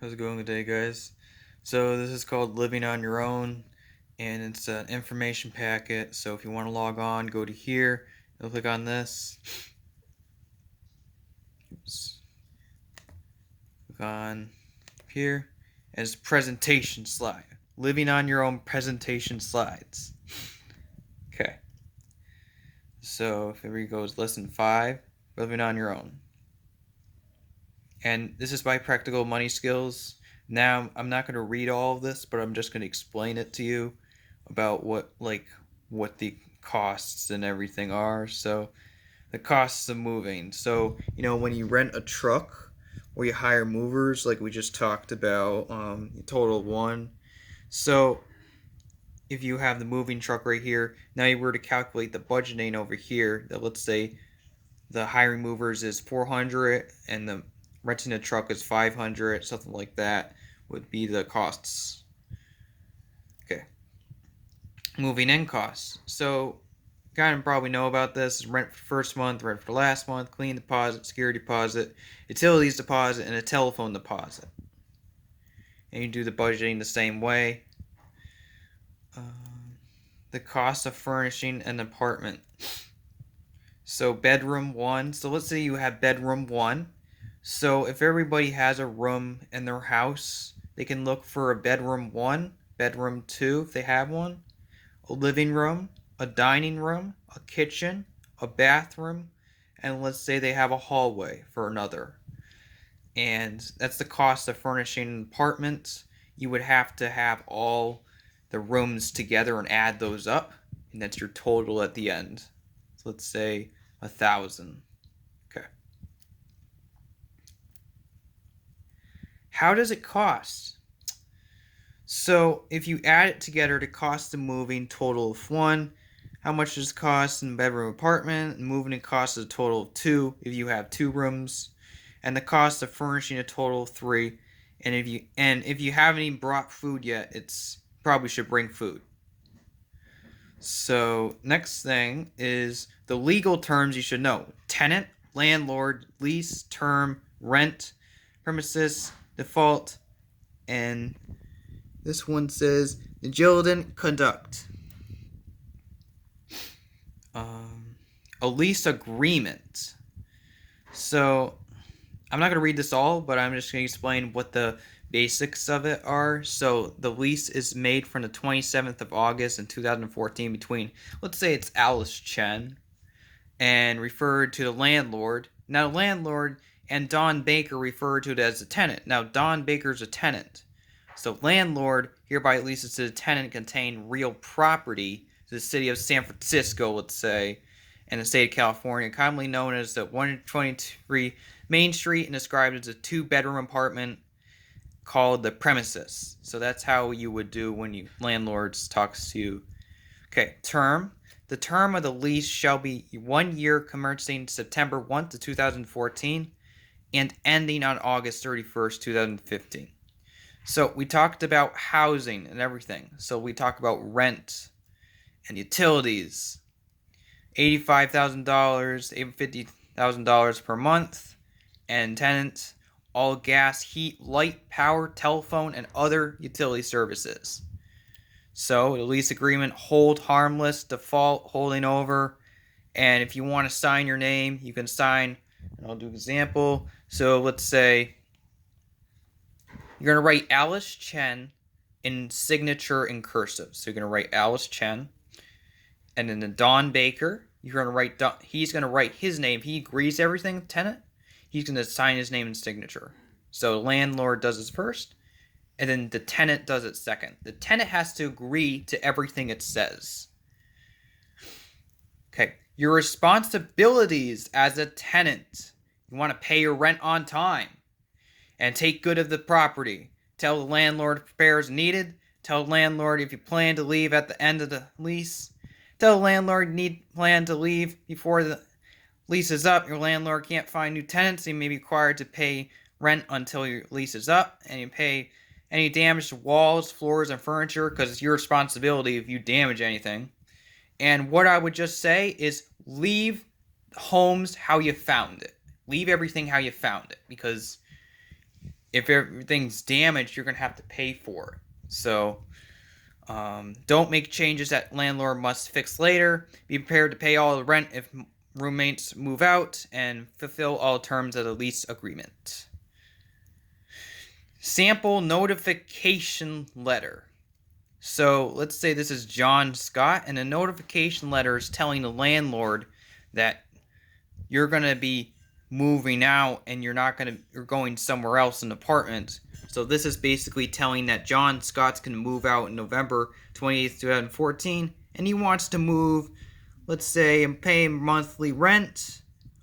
How's it going today, guys? So this is called Living on Your Own, and it's an information packet. So if you want to log on, go to here. You'll click on this. Oops. Click on here, and it's presentation slide. Living on Your Own presentation slides. Okay. So here we go. Lesson 5, Living on Your Own. And this is by Practical Money Skills. Now, I'm not going to read all of this, but I'm just going to explain it to you about what the costs and everything are. So, the costs of moving. So, when you rent a truck or you hire movers, like we just talked about, total of one. So, if you have the moving truck right here, now you were to calculate the budgeting over here, that let's say the hiring movers is 400 and the renting a truck is 500, something like that would be the costs. Okay. Moving in costs. So, kind of probably know about this: rent for the first month, rent for the last month, clean deposit, security deposit, utilities deposit, and a telephone deposit. And you do the budgeting the same way. The cost of furnishing an apartment. So bedroom 1. So let's say you have bedroom 1. So if everybody has a room in their house, they can look for a bedroom 1, bedroom 2 if they have one, a living room, a dining room, a kitchen, a bathroom, and let's say they have a hallway for another. And that's the cost of furnishing an apartment. You would have to have all the rooms together and add those up, and that's your total at the end. So let's say 1,000. Okay. How does it cost? So if you add it together, the cost of moving, total of 1. How much does it cost in a bedroom apartment? And moving it costs a total of 2 if you have 2 rooms. And the cost of furnishing a total of 3. And if you haven't even brought food yet, it's probably should bring food. So next thing is the legal terms you should know: tenant, landlord, lease, term, rent, premises, default, and this one says negligent conduct. A lease agreement. So I'm not going to read this all, but I'm just going to explain what the basics of it are. So the lease is made from the 27th of August in 2014 between, let's say it's Alice Chen, and referred to the landlord. Now, the landlord and Don Baker referred to it as a tenant. Now, Don Baker's a tenant. So, landlord hereby leases to the tenant contain real property to the city of San Francisco, let's say, and the state of California, commonly known as the 123 Main Street, and described as a 2-bedroom apartment called the premises. So that's how you would do when landlords talks to you. Okay, term. The term of the lease shall be 1 year, commencing September 1 to 2014 and ending on August 31st, 2015. So we talked about housing and everything. So we talked about rent and utilities. $85,000, $50,000 per month, and tenant, all gas, heat, light, power, telephone, and other utility services. So the lease agreement: hold harmless, default, holding over, and if you want to sign your name, you can sign. And I'll do an example. So let's say you're going to write Alice Chen in signature in cursive. So you're going to write Alice Chen. And then the Don Baker, you're going to write, he's going to write his name. He agrees to everything, tenant. He's going to sign his name and signature. So the landlord does it first, and then the tenant does it second. The tenant has to agree to everything it says. Okay, your responsibilities as a tenant: you want to pay your rent on time and take good of the property. Tell the landlord if repairs needed. Tell the landlord if you plan to leave at the end of the lease. Tell the landlord you plan to leave before the lease is up. Your landlord can't find new tenants. You may be required to pay rent until your lease is up, and you pay any damage to walls, floors, and furniture, because it's your responsibility if you damage anything. And what I would just say is leave homes how you found it. Leave everything how you found it, because if everything's damaged, you're going to have to pay for it. So don't make changes that landlord must fix later. Be prepared to pay all the rent if roommates move out, and fulfill all terms of the lease agreement. Sample notification letter. So let's say this is John Scott, and a notification letter is telling the landlord that you're going to be moving out and you're going somewhere else in the apartment. So this is basically telling that John Scott's going to move out in November 28th, 2014, and he wants to move, let's say, and pay monthly rent.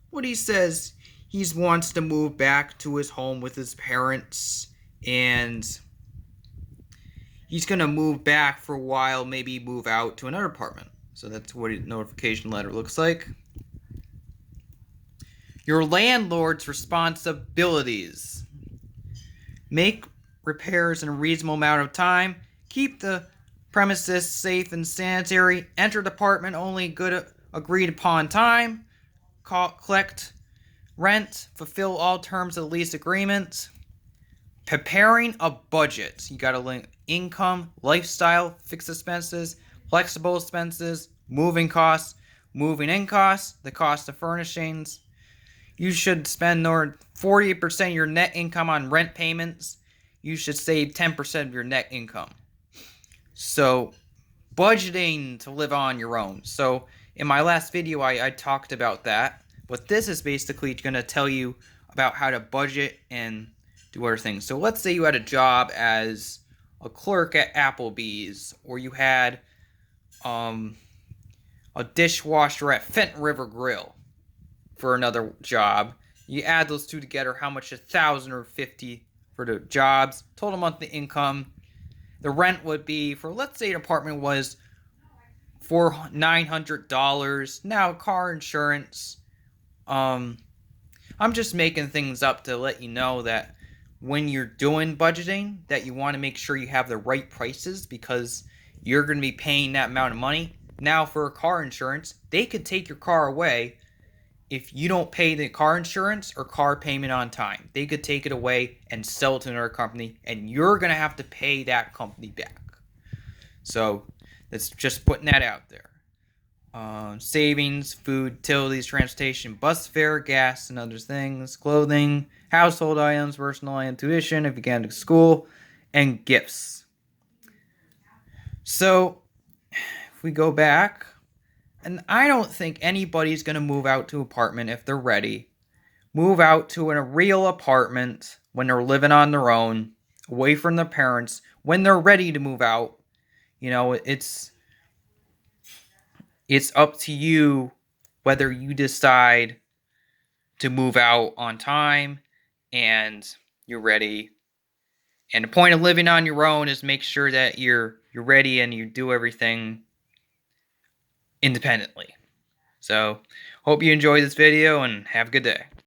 What he says, he wants to move back to his home with his parents, and he's going to move back for a while, maybe move out to another apartment. So that's what a notification letter looks like. Your landlord's responsibilities. Make repairs in a reasonable amount of time. Keep the premises safe and sanitary. Enter the apartment only good agreed upon time. Collect rent. Fulfill all terms of the lease agreement. Preparing a budget. You got to link income, lifestyle, fixed expenses, flexible expenses, moving costs, moving in costs, the cost of furnishings. You should spend more 40% of your net income on rent payments. You should save 10% of your net income. So, budgeting to live on your own. So, in my last video, I talked about that. But this is basically going to tell you about how to budget and do other things. So, let's say you had a job as a clerk at Applebee's, or you had a dishwasher at Fenton River Grill for another job. You add those two together, how much is $1,000 or $50 for the jobs, total monthly income. The rent would be, for let's say an apartment was for $900. Now car insurance. I'm just making things up to let you know that when you're doing budgeting, that you want to make sure you have the right prices, because you're going to be paying that amount of money. Now for a car insurance, they could take your car away if you don't pay the car insurance or car payment on time. They could take it away and sell it to another company, and you're going to have to pay that company back. So that's just putting that out there. Savings, food, utilities, transportation, bus fare, gas, and other things, clothing, household items, personal items, tuition if you get into school, and gifts. So if we go back, and I don't think anybody's going to move out to an apartment if they're ready. Move out to a real apartment when they're living on their own, away from their parents, when they're ready to move out. You know, it's up to you whether you decide to move out on time and you're ready. And the point of living on your own is make sure that you're ready and you do everything independently. So, hope you enjoyed this video and have a good day.